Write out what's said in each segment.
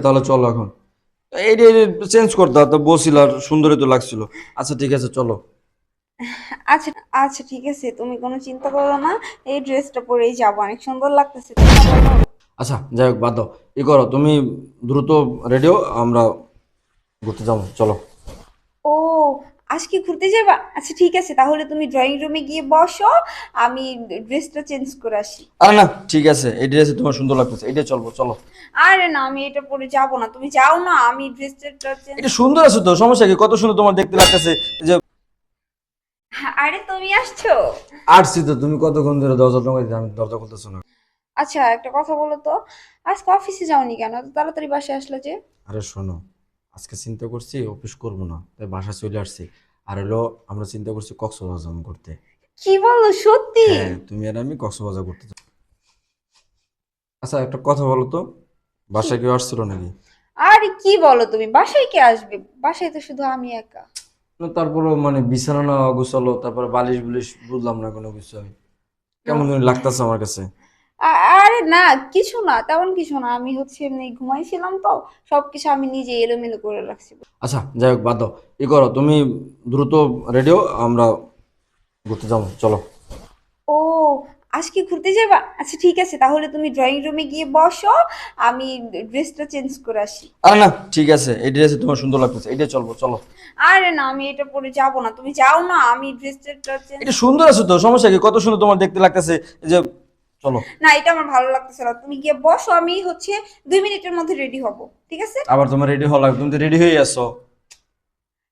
তাহলে চলো এখন। এইটা চেঞ্জ করতে তো বলছিল, আর সুন্দরই তো লাগছিল। আচ্ছা ঠিক আছে চলো। আচ্ছা আচ্ছা ঠিক আছে, তুমি কোনো চিন্তা করো না। এই ড্রেসটা পরেই যাবো, অনেক সুন্দর লাগতেছে, তাই না বলো? আচ্ছা যাই হোক, বাদ দাও। করো তুমি, দ্রুত রেডিও, আমরা ঘুরতে যাবো, চলো। ও, আজকে ঘুরতে যাবা? আচ্ছা ঠিক আছে, তাহলে তুমি ড্রয়িং রুমে গিয়ে বসো, আমি ড্রেসটা চেঞ্জ করে আসি। আরে না, ঠিক আছে, এই ড্রেসে তোমার সুন্দর লাগতেছে, এইটাই চলবো, চলো। আরে না, আমি এটা পরে যাবো না, তুমি যাও না, আমি ড্রেসটা চেঞ্জ এটা করে সুন্দর আছে তো, সমস্যা কি? কত সুন্দর তোমার দেখতে লাগতেছে। এই যে আরে তুমি আসছো? আসছি তো, তুমি কতক্ষণ ধরে দরজা টোকা দিতে, আমি দরজা খুলতেছো না। আচ্ছা একটা কথা বলো তো, আজকে অফিসে যাওনি কেন? এত তাড়াতাড়ি বাসায় আসলে যে? আরে শোনো, আজকে চিন্তা করছি অফিস করবো না, তাই বাসা চলে আসছি। আর হলো, আমরা চিন্তা করছি কক্সবাজার করতে। কি বলো, সত্যি? হ্যাঁ, তুমি আর আমি কক্সবাজার করতে যাবো। আচ্ছা একটা কথা বলো তো, কি? বাসায় কেউ আসছিল নাকি? আরে কি বলো তুমি, বাসায় কে আসবে? বাসায় তো শুধু আমি একা। না, তারপরে মানে বিছানা না গুছালো, তারপরে বালিশ বুলিশ বুঝলাম না কোনো কিছু আমি। কেমন আ- জানি লাগতেছে আমার কাছে। আরে না, কিছু না, তেমন কিছু না, আমি হচ্ছে এমনি ঘুমাইছিলাম তো, সবকিছু আমি নিজে এলোমেলো করে রাখছি। আচ্ছা যাই হোক, বাদ দাও। করো তুমি, দ্রুত রেডিও, আমরা ঘুরতে যাবো, চলো। ও, আজকে ঘুরতে যাবা? আচ্ছা ঠিক আছে, তাহলে তুমি ড্রয়িং রুমে গিয়ে বসো, আমি ড্রেসটা চেঞ্জ করে আসি। আরে না, ঠিক আছে, এই ড্রেসে তোমার সুন্দর লাগতেছে, এইটাই চলবো, চলো। আরে না, আমি এটা পরে যাবো না, তুমি যাও না, আমি ড্রেসটা চেঞ্জ এটা করে সুন্দর আছে তো, সমস্যা কি? কত সুন্দর তোমার দেখতে লাগতেছে। এই যে চলো। না, এটা আমার ভালো লাগতেছে না, তুমি গিয়ে বসো, আমি হচ্ছে 2 মিনিটের মধ্যে রেডি হব। ঠিক আছে? আবার তোমার রেডি হওয়া লাগবে? তুমি তো রেডি হয়ে আসছো।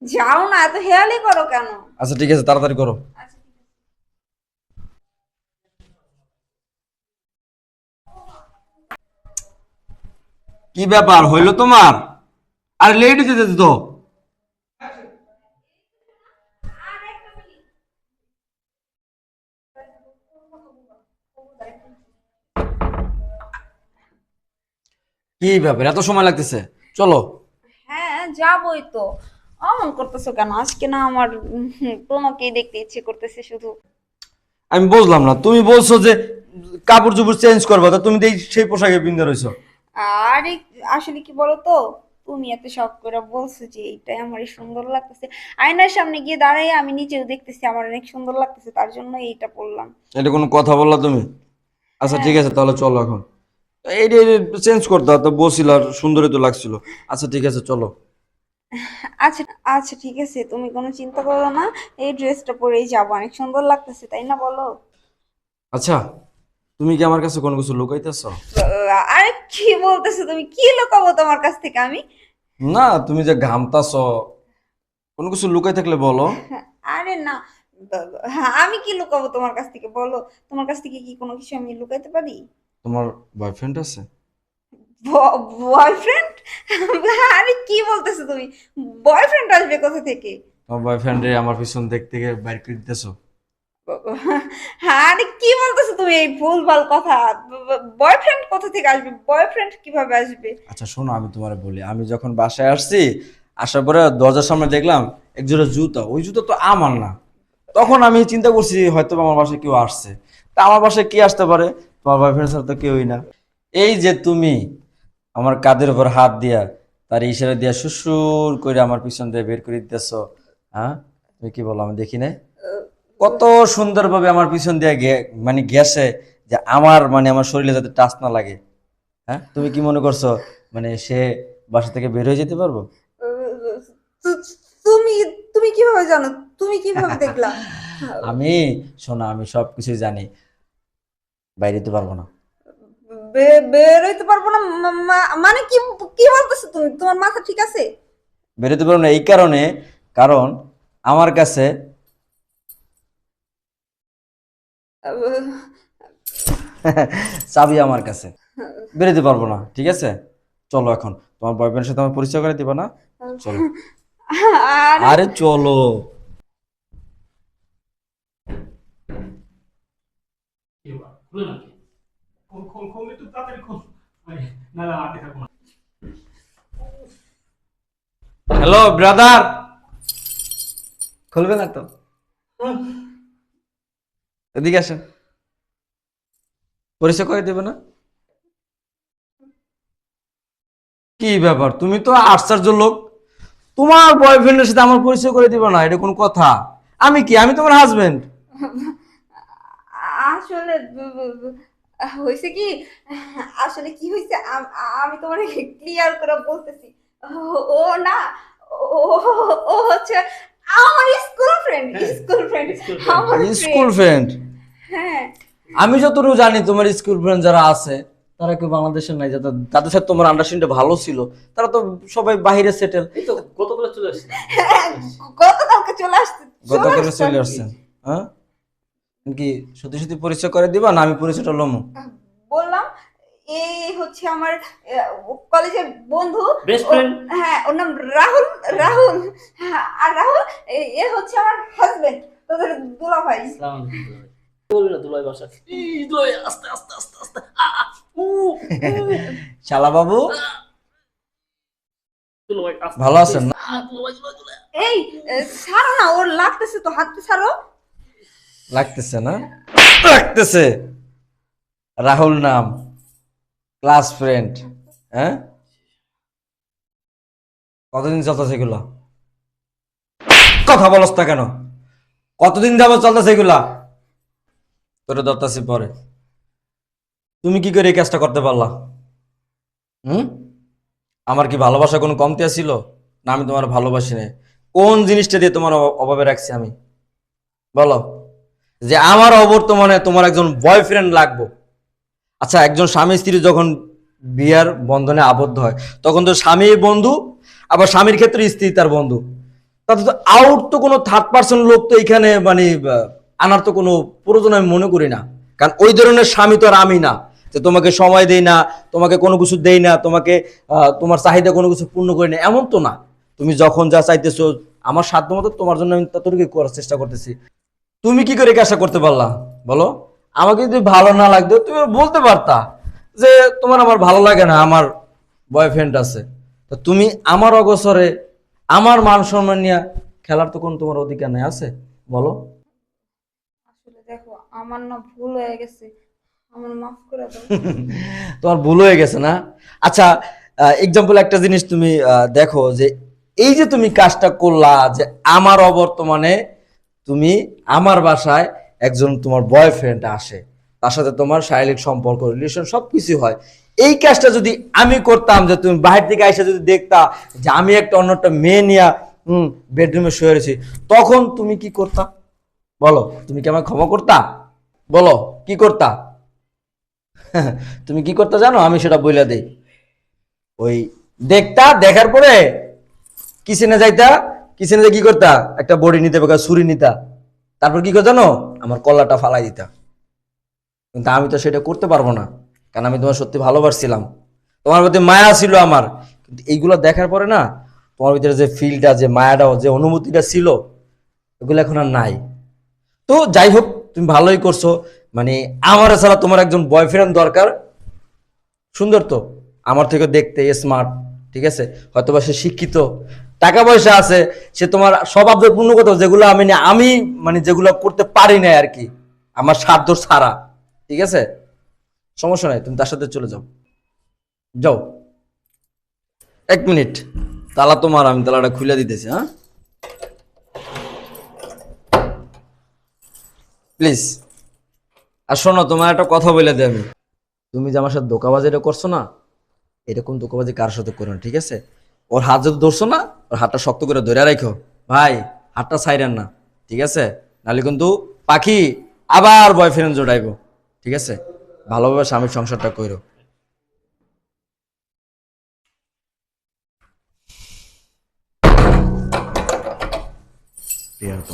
যাও না, এত হেয়ালি করো কেন? আচ্ছা ঠিক আছে, তাড়াতাড়ি করো। আচ্ছা ঠিক আছে। কি ব্যাপার হইলো তোমার? আর লেট হইতে যেতে তো। আর একটা মিনিট। কি ব্যাপার এত সময় লাগতেছে? চলো। হ্যাঁ যাবই তো। অমন করতেছো কেন? আজকে না আমার তোমাকেই দেখতে ইচ্ছে করতেছে শুধু। আমি বুঝলাম না, তুমি বলছো যে কাপড় চোপড় চেঞ্জ করবা, তো তুমি তো সেই পোশাকে পিন্ধে রইছো। আরে আসলে কি বলতো, তুমি এত শখ করে বলছো যে এইটাই আমার সুন্দর লাগতেছে, আয়নার সামনে গিয়ে দাঁড়াই আমি নিজেও দেখতেছি আমার অনেক সুন্দর লাগতেছে, তার জন্য এইটা পরলাম। এটা কোনো কথা বললা তুমি? আচ্ছা হ্যাঁ। ঠিক আছে, তাহলে চলো এখন। এইটা চেঞ্জ করতে তো বলছিল, আর সুন্দরই তো লাগছিল। আচ্ছা ঠিক আছে চলো। আচ্ছা আচ্ছা ঠিক আছে, তুমি কোনো চিন্তা করো না, এই ড্রেসটা পরেই যাবো, অনেক সুন্দর লাগতেছে, তাই না বলো? আচ্ছা, তুমি কি আমার কাছে কোনো কিছু লুকাইতেছো? আরে কি বলতেছো তুমি? কি লুকাবো তোমার কাছ থেকে আমি? না, তুমি যে ঘামতাছো, কোনো কিছু লুকাই থাকলে বলো। আরে না, হ্যাঁ, আমি কি লুকাবো তোমার কাছ থেকে বলো? তোমার কাছ থেকে কি কোনো কিছু আমি লুকাইতে পারি? তোমার বয়ফ্রেন্ড আছে? বয়ফ্রেন্ড? আরে কি বলতেছো তুমি? বয়ফ্রেন্ড আসবে কোথা থেকে? তোমার বয়ফ্রেন্ডে আমার পিছন দেখতে গিয়ে বাইর করে দিতেছো? আরে কি বলতেছো তুমি এই ভুলভাল কথা? বয়ফ্রেন্ড কোথা থেকে আসবে? বয়ফ্রেন্ড কিভাবে আসবে? আচ্ছা শোনো, আমি তোমার বলি, আমি যখন বাসায় আসছি, আসার পরে দরজার সামনে দেখলাম এক জোড়া জুতা, ওই জুতা তো আমার না। তখন আমি চিন্তা করছি হয়তো বা আমার বাসায় কেউ আসছে। তা আমার বাসায় কি আসতে পারে? তোমার বয়ফ্রেন্ড ছাড়া তো কেউই না। এই যে তুমি আমার কাঁধের উপর হাত দিয়া, তার ইশারা দিয়া সুসুর করে আমার পিছন দিয়ে বের করে দিতেছো। হ্যাঁ, তুমি কি বলো, আমি দেখি না? কত সুন্দরভাবে আমার পিছন দিয়ে মানে গেছে, যে আমার মানে আমার শরীরে যাতে টাচ না লাগে। হ্যাঁ, তুমি কি মনে করছো মানে সে বাসা থেকে বের হয়ে যেতে পারবো? তু- তুমি তুমি কিভাবে জানো? তুমি কিভাবে দেখলা? আমি, শোনো, আমি সব কিছুই জানি। বাইরে যেতে পারবো না। বের হইতে পারবো না? মানে কি? কি বলতেছো তুমি? তোমার মাথা ঠিক আছে? বেরোতে পারবো না এই কারণে, কারণ আমার কাছে আহ, চাবি আমার কাছে। বেরোতে পারবো না, ঠিক আছে? চলো এখন, তোমার বয়ফ্রেন্ডের সাথে আমার পরিচয় করে দিবা না? চলো। আরে আরে চলো। কি ব্যাপার? খুলে নাকি? খোল খোল খোল একটু তাড়াতাড়ি খোল। মানে নাহলে আটকে থাকবো না। হ্যালো ব্রাদার, খুলবে না তো? এদিকে আসেন, পরিচয় করে দেবে না? কি ব্যাপার, তুমি তো আশ্চর্য লোক। তোমার বয়ফ্রেন্ডের সাথে আমার পরিচয় করে দিবা না, এটা কোন কথা? আমি কি, আমি তোমার হাজবেন্ড। আসলে হয়েছে কি, আসলে কি হয়েছে আমি তোমার ক্লিয়ার করে বলতেছি। ও না, ও ও হচ্ছে আমার school friend, school friend, school friend. আমার স্কুল ফ্রেন্ড। ফ্রেন্ড? হ্যাঁ, আমি যতটুকু জানি তোমার স্কুল ফ্রেন্ড যারা আছে তারা কেউ বাংলাদেশের নাই, তাদের সাথে তোমার আন্ডারস্ট্যান্ডিং ভালো ছিল, তারা তো সবাই বাইরে সেটেল। এই তো গতকাল চলে আসছে। গতকালকে চলে আসছে, গতকালে চলে আসছেন? হ্যাঁ, কি সত্যি সত্যি পরিচয় করে দিবা না আমি পরিচয়টা লমু? বললাম এই হচ্ছে আমার কলেজের বন্ধু, Best friend? হ্যাঁ ওর নাম রাহুল। রাহুল, হ্যাঁ, আর রাহুল এ হচ্ছে আমার হাজবেন্ড, তোদের দুলা ভাই। আসসালামু আলাইকুম। বলবি না দুলাই বাসা। এই দুলাই আস্তে আস্তে আস্তে আস্তে উ শালা বাবু দুলাই আস্তে ভালো আছেন না? দুলাই দুলাই দুলাই। এই ছাড়ো না, ওর লাগতেছে তো, হাতটা ছাড়ো। লাগতেছে না? লাগতেছে। রাহুল নাম, ক্লাস ফ্রেন্ড, হ্যাঁ? কতদিন চলতেছে এগুলা? কথা বলস না কেন? কতদিন যাবত চলতেছে এগুলা? তোরে ধরতাছি পরে। তুমি কি করে এই কাজটা করতে পারলা? হুম? আমার কি ভালোবাসা কোনো কমতি ছিল? না আমি তোমার ভালোবাসি না? কোন জিনিসটা দিয়ে তোমার অভাবে রাখছি আমি? বলো। যে আমার অবর্তমানে তোমার একজন বয়ফ্রেন্ড লাগবে। আচ্ছা, একজন স্বামী স্ত্রী যখন বিয়ার বন্ধনে আবদ্ধ হয় তখন তো স্বামীর বন্ধু, আবার স্বামীর ক্ষেত্রে স্ত্রী তার বন্ধু। তাতে তো আউট তো কোনো থার্ড পার্সন লোক তো এখানে মানে আনার তো কোনো প্রয়োজন আমি মনে করি না। কারণ ওই ধরনের স্বামী তো আর আমি না যে তোমাকে সময় দেই না, তোমাকে কোনো কিছু দেই না, তোমাকে তোমার চাহিদা কোনো কিছু পূর্ণ করি না, এমন তো না। তুমি যখন যা চাইতেছো আমার সাধ্য মতো তোমার জন্য আমি ততটুকু করার চেষ্টা করতেছি। তুমি কি করে কাজটা করতে পারলা বলো? আমাকে যদি ভালো না লাগতো তুমি বলতে পারতা যে তোমার আমার ভালো লাগে না, আমার বয়ফ্রেন্ড আছে। তো তুমি আমার অগোচরে আমার মান সম্মান নিয়ে খেলার তো কোনো তোমার অধিকার নেই, আছে? বলো। আসলে দেখো, আমার না ভুল হয়ে গেছে, আমার মাফ করে দাও। তোমার ভুল হয়ে গেছে না? আচ্ছা, এক্সাম্পল একটা জিনিস তুমি দেখো যে এই যে তুমি কাজটা করলা যে আমার অবর্তমানে তুমি আমার বাসায় একজন তোমার বয়ফ্রেন্ড আসে, তার সাথে তোমার শারীরিক সম্পর্ক রিলেশন সবকিছু হয়। এই কাজটা যদি আমি করতাম, যে তুমি বাহির থেকে এসে যদি দেখতা যে আমি একটা অন্য একটা মেয়ে নিয়ে বেডরুমে শুয়ে রয়েছি, তখন তুমি কি করতা বলো? তুমি কি আমাকে ক্ষমা করতা? বলো কি করতা? তুমি কি করতে জানো? আমি সেটা বইলা দেই। ওই দেখতা, দেখার পরে কিচেনে যাইতা, কিচেনে যে কি করতা, একটা বড়ি নিতে বা ছুরি নিতা, তারপর কি করতো জানো? আমার কলাটা ফালাই দিতা। কিন্তু আমি তো সেটা করতে পারবো না, কারণ আমি তোমার সত্যি ভালোবাসছিলাম, তোমার প্রতি মায়া ছিল আমার। কিন্তু এইগুলো দেখার পরে না, তোমার ভিতরে যে ফিলটা, যে মায়াটা, যে অনুভূতিটা ছিল, ওগুলো এখন আর নাই। তো যাই হোক, তুমি ভালোই করছো। মানে আমার ছাড়া তোমার একজন বয়ফ্রেন্ড দরকার। সুন্দর তো, আমার থেকে দেখতে স্মার্ট, ঠিক আছে, হয়তোবা সে শিক্ষিত, টাকা পয়সা আছে, সে তোমার সব আবদার পূর্ণ করতে, যেগুলো আমি মানে যেগুলো করতে পারি না আর কি, আমার সাধ্য ছাড়া। ঠিক আছে, সমস্যা নাই, তুমি তার সাথে চলে যাও। যাও। 1 মিনিট, তালা তোমার, আমি তালাটা খুলে দিতেছি। হ্যাঁ, প্লিজ। আর শোনো, তোমার একটা কথা বলে দিই আমি, তুমি যে আমার সাথে ধোঁকাবাজিটা করছো না, এরকম ধোঁকাবাজি কার সাথে করো না, ঠিক আছে? ওর হাত যদি ধরছো না, ওর হাতটা শক্ত করে ধরে রাখো ভাই, হাতটা ছাইরেন না, ঠিক আছে? নাহলে কিন্তু পাখি আবার বয়ফ্রেন্ড জোড়াইবো, ঠিক আছে? ভালোভাবে স্বামীর সংসারটা কইরো। ঠিক আছে।